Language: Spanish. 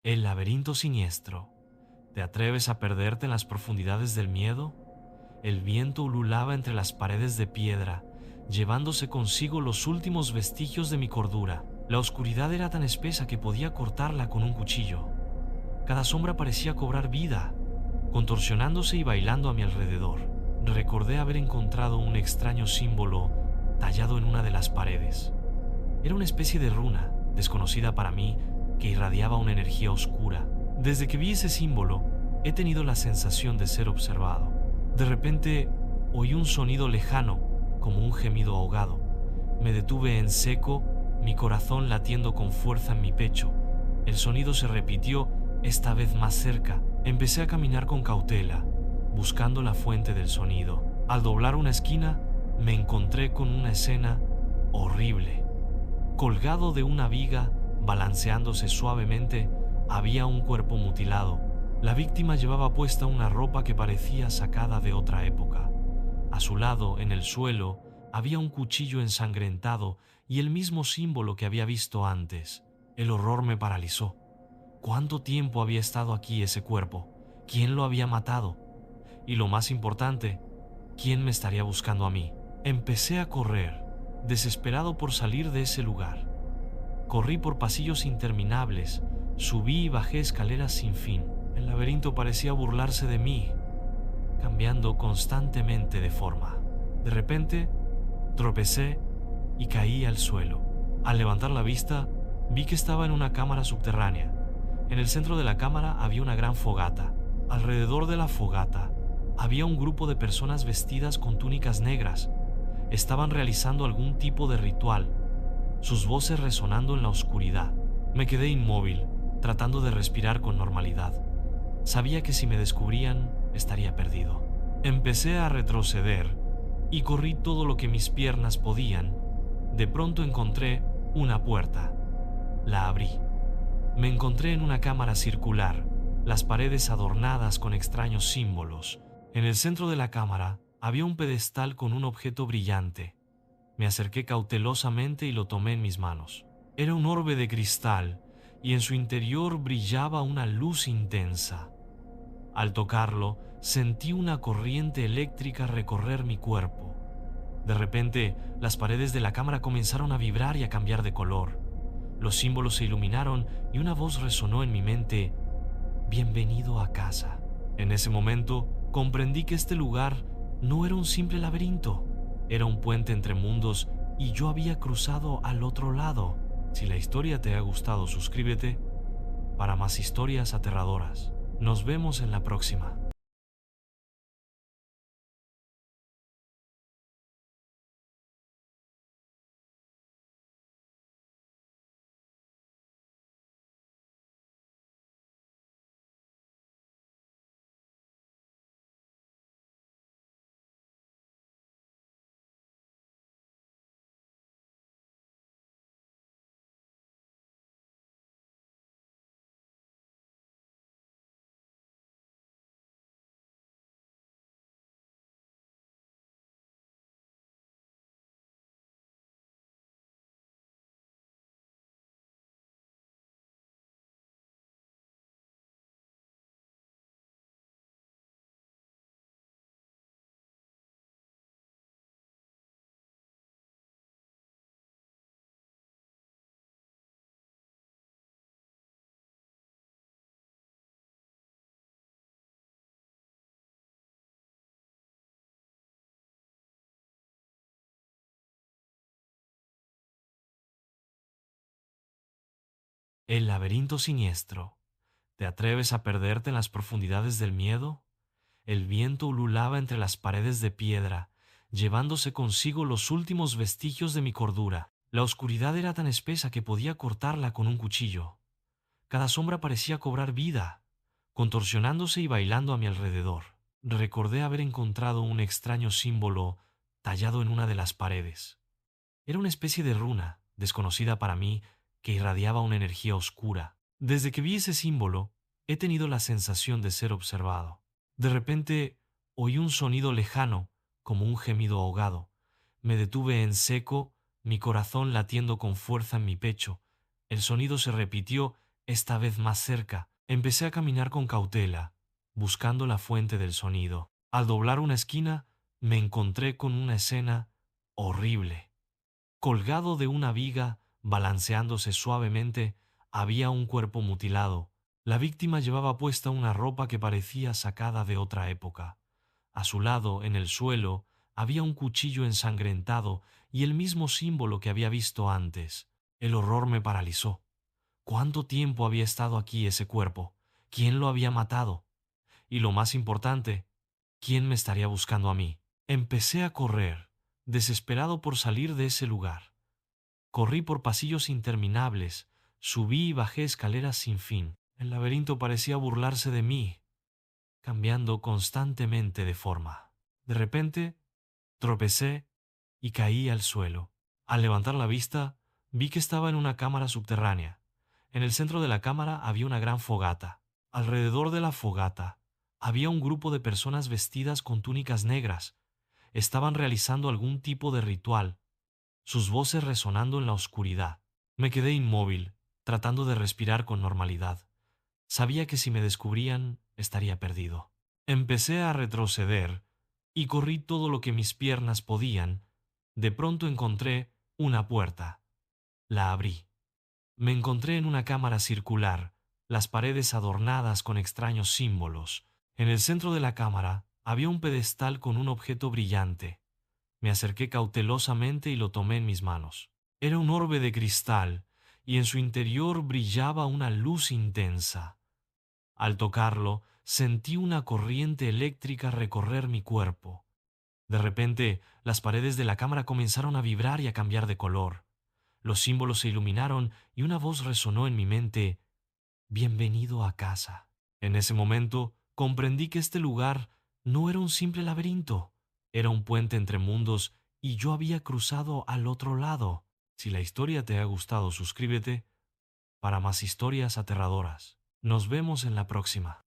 El laberinto siniestro. ¿Te atreves a perderte en las profundidades del miedo? El viento ululaba entre las paredes de piedra, llevándose consigo los últimos vestigios de mi cordura. La oscuridad era tan espesa que podía cortarla con un cuchillo. Cada sombra parecía cobrar vida, contorsionándose y bailando a mi alrededor. Recordé haber encontrado un extraño símbolo tallado en una de las paredes. Era una especie de runa, desconocida para mí, que irradiaba una energía oscura. Desde que vi ese símbolo, he tenido la sensación de ser observado. De repente, oí un sonido lejano, como un gemido ahogado. Me detuve en seco, mi corazón latiendo con fuerza en mi pecho. El sonido se repitió, esta vez más cerca. Empecé a caminar con cautela, buscando la fuente del sonido. Al doblar una esquina, me encontré con una escena horrible. Colgado de una viga, balanceándose suavemente, había un cuerpo mutilado. La víctima llevaba puesta una ropa que parecía sacada de otra época. A su lado, en el suelo, había un cuchillo ensangrentado y el mismo símbolo que había visto antes. El horror me paralizó. ¿Cuánto tiempo había estado aquí ese cuerpo? ¿Quién lo había matado? Y lo más importante, ¿quién me estaría buscando a mí? Empecé a correr, desesperado por salir de ese lugar. Corrí por pasillos interminables, subí y bajé escaleras sin fin. El laberinto parecía burlarse de mí, cambiando constantemente de forma. De repente, tropecé y caí al suelo. Al levantar la vista, vi que estaba en una cámara subterránea. En el centro de la cámara había una gran fogata. Alrededor de la fogata había un grupo de personas vestidas con túnicas negras. Estaban realizando algún tipo de ritual, sus voces resonando en la oscuridad. Me quedé inmóvil, tratando de respirar con normalidad. Sabía que si me descubrían, estaría perdido. Empecé a retroceder y corrí todo lo que mis piernas podían. De pronto encontré una puerta. La abrí. Me encontré en una cámara circular, las paredes adornadas con extraños símbolos. En el centro de la cámara había un pedestal con un objeto brillante. Me acerqué cautelosamente y lo tomé en mis manos. Era un orbe de cristal y en su interior brillaba una luz intensa. Al tocarlo, sentí una corriente eléctrica recorrer mi cuerpo. De repente, las paredes de la cámara comenzaron a vibrar y a cambiar de color. Los símbolos se iluminaron y una voz resonó en mi mente: «Bienvenido a casa». En ese momento, comprendí que este lugar no era un simple laberinto, era un puente entre mundos y yo había cruzado al otro lado. Si la historia te ha gustado, suscríbete para más historias aterradoras. Nos vemos en la próxima. El laberinto siniestro. ¿Te atreves a perderte en las profundidades del miedo? El viento ululaba entre las paredes de piedra, llevándose consigo los últimos vestigios de mi cordura. La oscuridad era tan espesa que podía cortarla con un cuchillo. Cada sombra parecía cobrar vida, contorsionándose y bailando a mi alrededor. Recordé haber encontrado un extraño símbolo tallado en una de las paredes. Era una especie de runa, desconocida para mí, que irradiaba una energía oscura. Desde que vi ese símbolo, he tenido la sensación de ser observado. De repente, oí un sonido lejano, como un gemido ahogado. Me detuve en seco, mi corazón latiendo con fuerza en mi pecho. El sonido se repitió, esta vez más cerca. Empecé a caminar con cautela, buscando la fuente del sonido. Al doblar una esquina, me encontré con una escena horrible. Colgado de una viga, balanceándose suavemente, había un cuerpo mutilado. La víctima llevaba puesta una ropa que parecía sacada de otra época. A su lado, en el suelo, había un cuchillo ensangrentado y el mismo símbolo que había visto antes. El horror me paralizó. ¿Cuánto tiempo había estado aquí ese cuerpo? ¿Quién lo había matado? Y lo más importante, ¿quién me estaría buscando a mí? Empecé a correr, desesperado por salir de ese lugar. Corrí por pasillos interminables, subí y bajé escaleras sin fin. El laberinto parecía burlarse de mí, cambiando constantemente de forma. De repente, tropecé y caí al suelo. Al levantar la vista, vi que estaba en una cámara subterránea. En el centro de la cámara había una gran fogata. Alrededor de la fogata había un grupo de personas vestidas con túnicas negras. Estaban realizando algún tipo de ritual, sus voces resonando en la oscuridad. Me quedé inmóvil, tratando de respirar con normalidad. Sabía que si me descubrían, estaría perdido. Empecé a retroceder y corrí todo lo que mis piernas podían. De pronto encontré una puerta. La abrí. Me encontré en una cámara circular, las paredes adornadas con extraños símbolos. En el centro de la cámara había un pedestal con un objeto brillante. Me acerqué cautelosamente y lo tomé en mis manos. Era un orbe de cristal, y en su interior brillaba una luz intensa. Al tocarlo, sentí una corriente eléctrica recorrer mi cuerpo. De repente, las paredes de la cámara comenzaron a vibrar y a cambiar de color. Los símbolos se iluminaron y una voz resonó en mi mente: «Bienvenido a casa». En ese momento, comprendí que este lugar no era un simple laberinto, era un puente entre mundos y yo había cruzado al otro lado. Si la historia te ha gustado, suscríbete para más historias aterradoras. Nos vemos en la próxima.